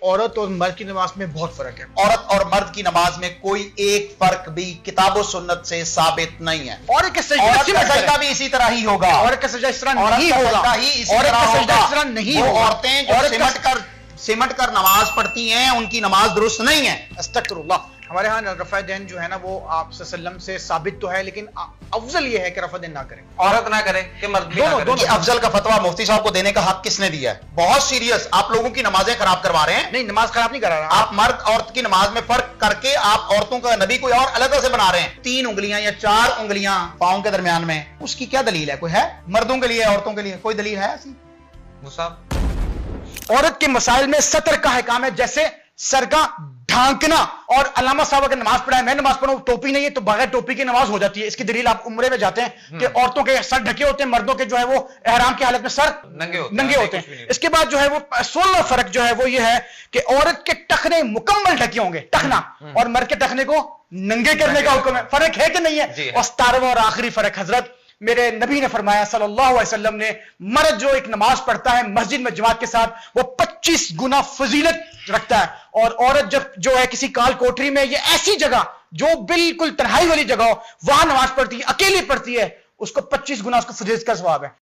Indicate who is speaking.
Speaker 1: عورت اور مرد کی نماز میں بہت فرق ہے.
Speaker 2: عورت اور مرد کی نماز میں کوئی ایک فرق بھی کتاب و سنت سے ثابت نہیں ہے.
Speaker 1: عورت کا
Speaker 2: سجدہ بھی اسی طرح ہی ہوگا.
Speaker 1: عورت کا سجدہ اس طرح نہیں ہوگا.
Speaker 2: عورت کا سجدہ اس طرح نہیں ہوگا. عورتیں جو سمٹ کر نماز پڑھتی ہیں ان کی نماز درست نہیں ہے.
Speaker 1: استغفر اللہ. ہمارے ہاں رفع دین جو ہے نا وہ آپ صلی اللہ علیہ وسلم سے ثابت تو ہے، لیکن افضل یہ ہے کہ رفع دین نہ کریں.
Speaker 3: عورت نہ کرے کہ مرد بھی نہ کرے.
Speaker 2: افضل کا فتویٰ مفتی صاحب کو دینے کا حق کس نے دیا ہے؟ بہت سیریس. آپ لوگوں کی نمازیں خراب کروا رہے ہیں.
Speaker 1: نہیں، نماز خراب نہیں کرا رہا.
Speaker 2: آپ مرد عورت کی نماز میں فرق کر کے آپ عورتوں کا نبی کوئی اور علیحدہ سے بنا رہے ہیں. 3 انگلیاں یا 4 انگلیاں پاؤں کے درمیان میں، اس کی کیا دلیل ہے؟ کوئی ہے؟ مردوں کے لیے عورتوں کے لیے کوئی دلیل ہے ایسی؟
Speaker 3: مصعب،
Speaker 1: عورت کے مسائل میں سطر کا احکام ہے، جیسے سر کا ڈھانکنا. اور علامہ صاحب اگر نماز پڑھائے، میں نماز پڑھوں ٹوپی نہیں ہے تو بغیر ٹوپی کی نماز ہو جاتی ہے. اس کی دلیل آپ عمرے میں جاتے ہیں کہ عورتوں کے سر ڈھکے ہوتے ہیں، مردوں کے جو ہے وہ احرام کی حالت میں سر ننگے ہوتے ہیں. اس کے بعد جو ہے وہ 16 فرق جو ہے وہ یہ ہے کہ عورت کے ٹخنے مکمل ڈھکے ہوں گے، ٹخنا، اور مرد کے ٹخنے کو ننگے کرنے کا حکم ہے. فرق ہے کہ نہیں ہے؟ اور 17واں اور آخری فرق، حضرت میرے نبی نے فرمایا صلی اللہ علیہ وسلم نے، مرد جو ایک نماز پڑھتا ہے مسجد میں جماعت کے ساتھ وہ 25 گنا فضیلت رکھتا ہے. اور عورت جب جو ہے کسی کال کوٹری میں یا ایسی جگہ جو بالکل تنہائی والی جگہ ہو وہاں نماز پڑھتی ہے، اکیلی پڑھتی ہے، اس کو 25 گنا اس کو فضیلت کا ثواب ہے.